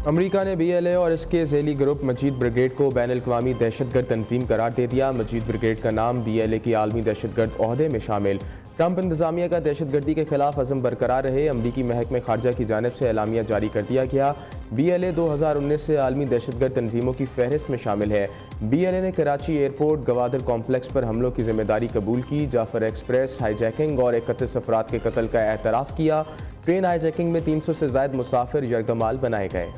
अमरीका ने BLA और इसके झेली ग्रुप मजीद ब्रिगेड को बैन-अल-अक़वामी दहशतगर्द तंजीम करार दे दिया। मजीद ब्रिगेड का नाम BLA की आलमी दहशतगर्द ओहदे में शामिल। ट्रंप इंतजामिया का दहशतगर्दी के खिलाफ अज़म बरकरार रहे। अमरीकी महकमे खारजा की जानिब से एलामिया जारी कर दिया गया। BLA 2019 से आलमी दहशतगर्द तंजीमों की फहरिस्त में शामिल है। BLA ने कराची एयरपोर्ट गवादर कॉम्प्लेक्स पर हमलों की जिम्मेदारी कबूल की। जाफर एक्सप्रेस हाईजैकिंग और 31 अफराद के कत्ल का एतराफ़ किया। ट्रेन हाईजैकिंग में 300 से ज़ायद मुसाफिर यरगमाल बनाए गए।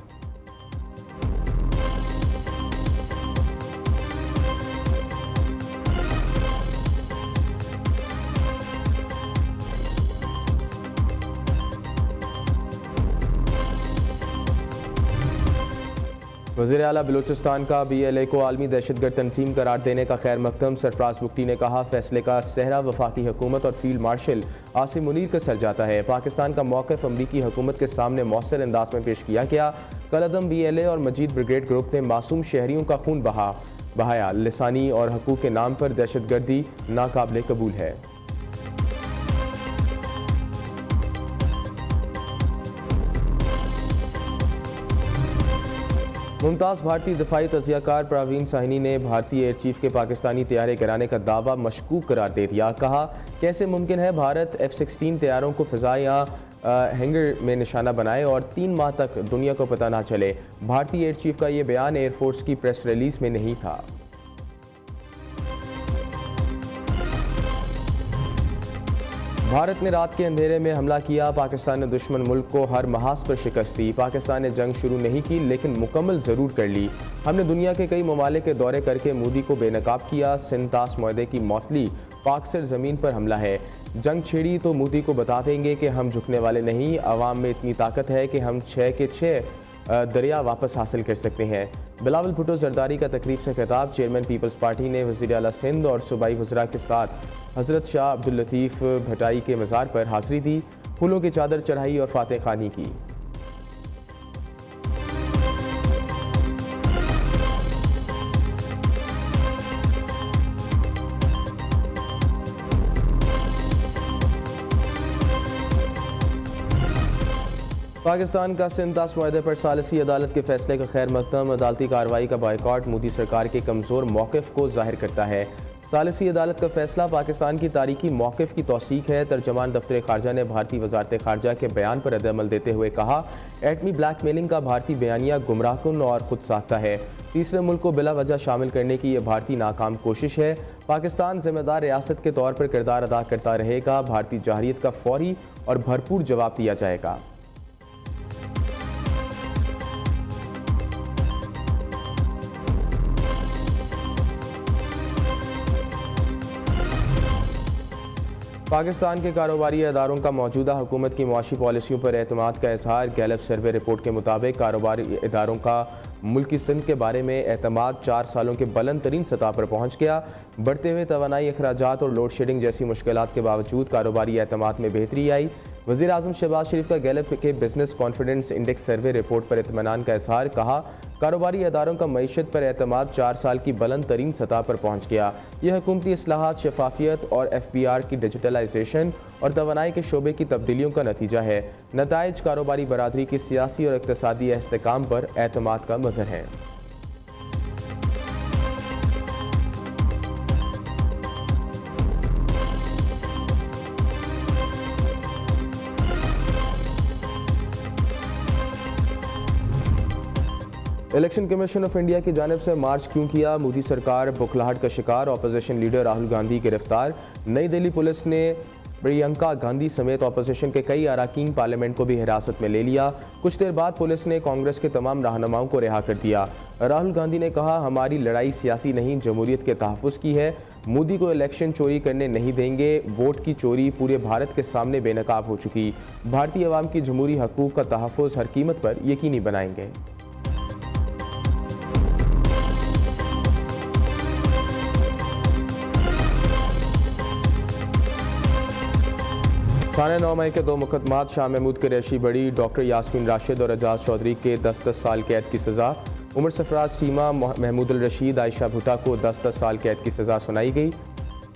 वज़ीर आला बलूचिस्तान का BLA को आलमी दहशतगर्द तंजीम करार देने का खैर मकदम। सरफराज बुगटी ने कहा, फैसले का सहरा वफाकी हुकूमत और फील्ड मार्शल आसिम मुनीर का सर जाता है। पाकिस्तान का मौक़िफ़ अमरीकी हुकूमत के सामने मौसर अंदाज में पेश किया गया। कलअदम BLA और मजीद ब्रिगेड ग्रुप ने मासूम शहरियों का खून बहाया। लिसानी और हकूक़ के नाम पर दहशतगर्दी नाकाबिले कबूल है। मुमताज़ भारतीय दफाई तज़ियाकार प्रवीण साहनी ने भारतीय एयर चीफ के पाकिस्तानी तैयारे गिराने का दावा मशकूक करार दे दिया। कहा, कैसे मुमकिन है भारत F-16 तैयारों को फ़िज़ा या हैंगर में निशाना बनाए और 3 माह तक दुनिया को पता ना चले। भारतीय एयर चीफ का ये बयान एयरफोर्स की प्रेस रिलीज़ में नहीं था। भारत ने रात के अंधेरे में हमला किया। पाकिस्तान ने दुश्मन मुल्क को हर महाज पर शिकस्त दी। पाकिस्तान ने जंग शुरू नहीं की लेकिन मुकम्मल ज़रूर कर ली। हमने दुनिया के कई ममालिक के दौरे करके मोदी को बेनकाब किया। सिंतास मुआहदे की मौतली पाक सर ज़मीन पर हमला है। जंग छेड़ी तो मोदी को बता देंगे कि हम झुकने वाले नहीं। अवाम में इतनी ताकत है कि हम 6 के 6 दरिया वापस हासिल कर सकते हैं। बिलावल भुट्टो जरदारी का तकरीब से खिताब। चेयरमैन पीपल्स पार्टी ने वज़ीर आला सिंध और सूबाई वज़रा के साथ हज़रत शाह अब्दुल लतीफ़ भटाई के मज़ार पर हाज़िरी दी, फूलों की चादर चढ़ाई और फातह खानी की। पाकिस्तान का सिंतास मुआहदे पर सालिसी अदालत के फैसले का खैर मकदम। अदालती कार्रवाई का बायकॉट मोदी सरकार के कमज़ोर मौक़िफ़ को ज़ाहिर करता है। सालिसी अदालत का फैसला पाकिस्तान की तारीखी मौक़िफ़ की तौसीक है। तर्जमान दफ्तर खारजा ने भारतीय वज़ारत खारजा के बयान पर रद्द-ए-अमल देते हुए कहा, एटमी ब्लैकमेलिंग का भारतीय बयानिया गुमराहकुन और खुद साख्ता है। तीसरे मुल्क को बिला वजह शामिल करने की यह भारतीय नाकाम कोशिश है। पाकिस्तान ज़िम्मेदार रियासत के तौर पर किरदार अदा करता रहेगा। भारतीय जाहिरियत का फौरी और भरपूर जवाब दिया जाएगा। पाकिस्तान के कारोबारी अदारों का मौजूदा हुकूमत की मुआशी पॉलिसियों पर एतमाद का इजहार। गैलप सर्वे रिपोर्ट के मुताबिक कारोबारी इदारों का मुल्की सिंध के बारे में एतमाद 4 सालों के बुलंद तरीन सतह पर पहुँच गया। बढ़ते हुए तवानाई अखराजात और लोड शेडिंग जैसी मुश्किलात के बावजूद कारोबारी एतमाद में बेहतरी आई। वज़ीर आज़म शहबाज शरीफ का गैलप के business confidence index survey report पर इत्मीनान का इजहार। कहा, कारोबारी अदारों का मईशत पर एतमाद 4 साल की बुलंद तरीन सतह पर पहुँच गया। यह हुकूमती इस्लाहात, शफाफियत और FBR की डिजिटलाइजेशन और तवानाई के शोबे की तब्दीलियों का नतीजा है। नताइज कारोबारी बरादरी की सियासी और इक़्तिसादी इस्तेकाम पर एतमाद का मज़हर है। इलेक्शन कमीशन ऑफ इंडिया की जानिब से मार्च क्यों किया? मोदी सरकार बुखलाहट का शिकार। अपोजिशन लीडर राहुल गांधी गिरफ्तार। नई दिल्ली पुलिस ने प्रियंका गांधी समेत अपोजिशन के कई अरकान पार्लियामेंट को भी हिरासत में ले लिया। कुछ देर बाद पुलिस ने कांग्रेस के तमाम रहनुमाओं को रिहा कर दिया। राहुल गांधी ने कहा, हमारी लड़ाई सियासी नहीं, जमहूरियत के तहफ़्फ़ुज़ की है। मोदी को इलेक्शन चोरी करने नहीं देंगे। वोट की चोरी पूरे भारत के सामने बेनकाब हो चुकी। भारतीय अवाम की जमहूरी हकूक़ का तहफ़्फ़ुज़ हर कीमत पर यकीनी बनाएंगे। थाने 9 मई के 2 मुकदमात शाह महमूद कुरैशी बड़ी, डॉक्टर यास्मीन राशिद और एजाज चौधरी के 10-10 साल कैद की सज़ा। उमर सरफराज चीमा, महमूद रशीद, आयशा भुट्टा को 10-10 साल कैद की सज़ा सुनाई गई।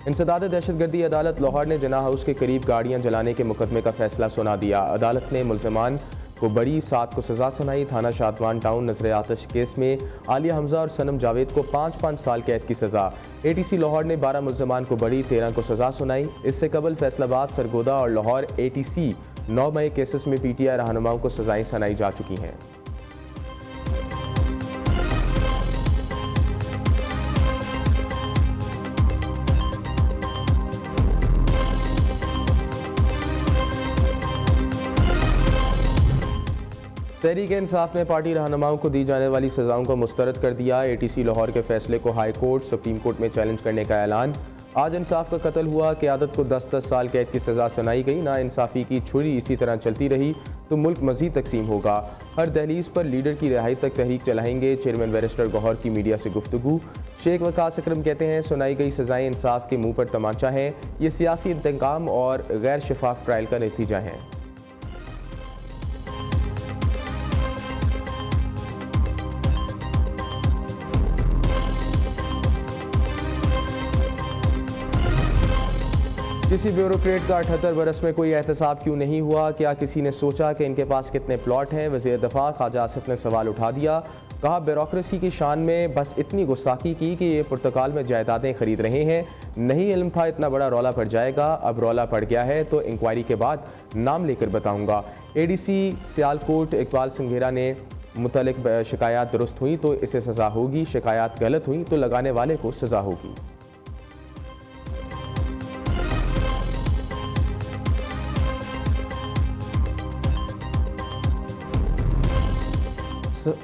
इंसदाद दहशतगर्दी अदालत लाहौर ने जना हाउस के करीब गाड़ियाँ जलाने के मुकदमे का फैसला सुना दिया। अदालत ने मुल्ज़मान को बरी, 7 को सज़ा सुनाई। थाना शादवान टाउन नजर आतिश केस में आलिया हमजा और सनम जावेद को 5-5 साल कैद की सज़ा। ATC लाहौर ने 12 मुल्ज़मान को बरी, 13 को सज़ा सुनाई। इससे कबल फैसलाबाद, सरगोदा और लाहौर ATC 9 मई केसेस में PTI रहनुमाओं को सज़ाएं सुनाई जा चुकी हैं। तहरीक-ए-इंसाफ ने पार्टी रहनुमाओं को दी जाने वाली सज़ाओं को मुस्तरद कर दिया। ATC लाहौर के फैसले को हाई कोर्ट, सुप्रीम कोर्ट में चैलेंज करने का ऐलान। आज इंसाफ का कत्ल हुआ, क़यादत को 10-10 साल कैद की सज़ा सुनाई गई। ना इंसाफ़ी की छुरी इसी तरह चलती रही तो मुल्क मज़ीद तकसीम होगा। हर दहलीज पर लीडर की रिहाई तक तहरीक चलाएंगे। चेयरमैन बैरिस्टर गौहर की मीडिया से गुफ्तगू। शेख वकास अकरम कहते हैं, सुनाई गई सज़ाएँ इंसाफ के मुँह पर तमाचा हैं। ये सियासी इंतकाम और गैर शफाफ ट्रायल का नतीजा है। किसी ब्यूरोक्रेट का 78 बरस में कोई एहतसाब क्यों नहीं हुआ? क्या किसी ने सोचा कि इनके पास कितने प्लॉट हैं? वज़ीर दफ़ा ख्वाजा आसिफ ने सवाल उठा दिया। कहा, ब्यूरोक्रेसी की शान में बस इतनी गुस्ताखी की कि ये पुर्तगाल में जायदादें खरीद रहे हैं। नहीं इल्म था इतना बड़ा रौला पड़ जाएगा। अब रौला पड़ गया है तो इंक्वायरी के बाद नाम लेकर बताऊँगा। ADC सियालकोट इकबाल संघेरा ने मुतल्लिक शिकायत दुरुस्त हुई तो इसे सज़ा होगी, शिकायत गलत हुई तो लगाने वाले को सज़ा होगी।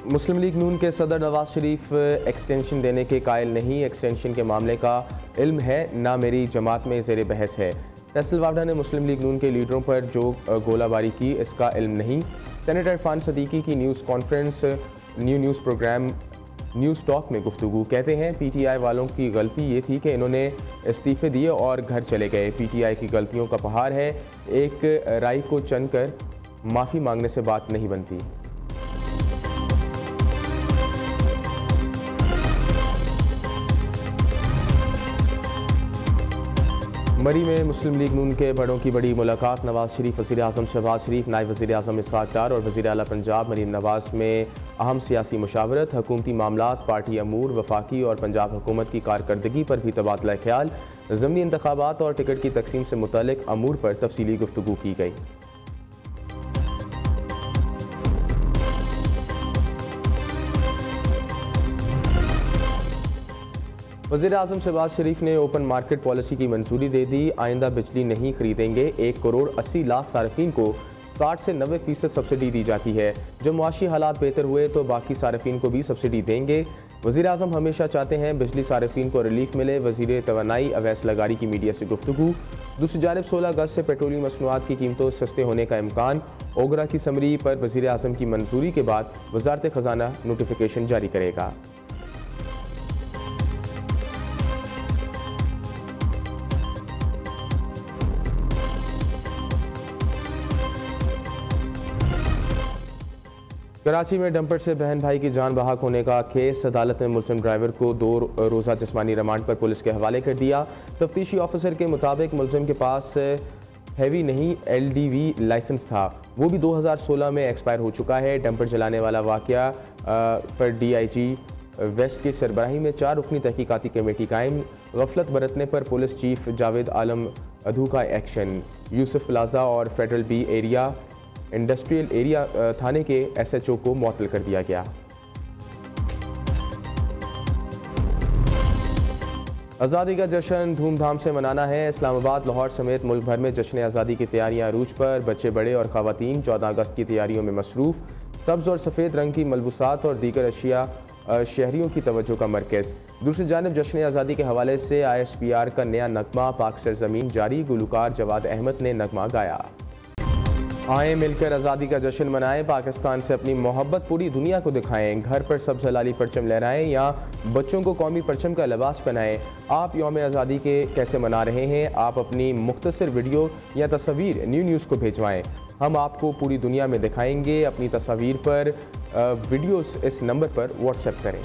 मुस्लिम लीग नून के सदर नवाज शरीफ एक्सटेंशन देने के कायल नहीं। एक्सटेंशन के मामले का इल्म है ना मेरी जमात में ज़ेर बहस है। फैसल वावडा ने मुस्लिम लीग नून के लीडरों पर जो गोलाबारी की इसका इल्म नहीं। सेनेटर इरफान सदीकी की news conference news program news talk में गुफ्तगू। कहते हैं PTI वालों की गलती ये थी कि इन्होंने इस्तीफ़े दिए और घर चले गए। PTI की गलतियों का पहाड़ है, एक राई को चन कर माफ़ी मांगने से बात नहीं बनती। मरी में मुस्लिम लीग नून के बड़ों की बड़ी मुलाकात। नवाज शरीफ, वज़ीर आज़म शहबाज शरीफ, नायब वज़ीर आज़म इसहाक़ डार और वज़ीर आला पंजाब मरीम नवाज में अहम सियासी मुशावरत। हुकूमती मामलात, पार्टी अमूर, वफाकी और पंजाब हुकूमत की कारकर्दगी पर भी तबादला ख्याल। ज़मीनी इंतखाबात और टिकट की तकसीम से मुतालिक अमूर पर तफसीली गुफ्तगू की गई। वज़ीर आज़म शहबाज शरीफ ने ओपन मार्केट पॉलिसी की मंजूरी दे दी। आइंदा बिजली नहीं खरीदेंगे। 1 करोड़ 80 लाख सार्फिन को 60 से 90% सब्सिडी दी जाती है। जब मुआशी हालात बेहतर हुए तो बाकी सार्फिन को भी सब्सिडी देंगे। वज़ीर आज़म हमेशा चाहते हैं बिजली सार्फिन को रिलीफ मिले। वज़ीर तवानाई अवैस लगारी की मीडिया से गुफ्तगू। दूसरी जानिब 16 अगस्त से पेट्रोलियम मसनूआत की कीमतों सस्ते होने का इम्कान। ओगरा की समरी पर वज़ीर आज़म की मंजूरी के बाद वज़ारत ख़जाना नोटिफिकेशन जारी करेगा। कराची में डंपर से बहन भाई की जान बहाक होने का केस। अदालत ने मुलजिम ड्राइवर को 2 रोज़ा जिस्मानी रिमांड पर पुलिस के हवाले कर दिया। तफ्तीशी ऑफिसर के मुताबिक मुलजिम के पास हैवी नहीं LDV लाइसेंस था, वो भी 2016 में एक्सपायर हो चुका है। डंपर चलाने वाला वाक़या पर DIG वेस्ट की सरबराही में 4 रुकनी तहकीकाती कमेटी कायम। गफलत बरतने पर पुलिस चीफ जावेद आलम अधू का एक्शन। यूसुफ प्लाजा और federal B area industrial area थाने के SHO को मुअत्तल कर दिया गया। आज़ादी का जश्न धूमधाम से मनाना है। इस्लामाबाद, लाहौर समेत मुल्क भर में जश्न आज़ादी की तैयारियां अरूज पर। बच्चे बड़े और ख़वातीन 14 अगस्त की तैयारियों में मसरूफ़। सब्ज़ और सफ़ेद रंग की मलबूसात और दीगर अशिया शहरियों की तवज्जो का मरकज़। दूसरी जानिब जश्न आज़ादी के हवाले से ISPR का नया नगमा पाक सरज़मीन जारी। गुलकार जवाद अहमद ने नगमा गाया। आए मिलकर आज़ादी का जश्न मनाएं, पाकिस्तान से अपनी मोहब्बत पूरी दुनिया को दिखाएं। घर पर सब जलाली परचम लहराएं या बच्चों को कौमी परचम का लिबास पहनाएं। आप यौम आज़ादी के कैसे मना रहे हैं? आप अपनी मुख्तसर वीडियो या तस्वीर न्यूज़ को भेजवाएं, हम आपको पूरी दुनिया में दिखाएंगे। अपनी तस्वीर पर वीडियोस इस नंबर पर व्हाट्सएप करें।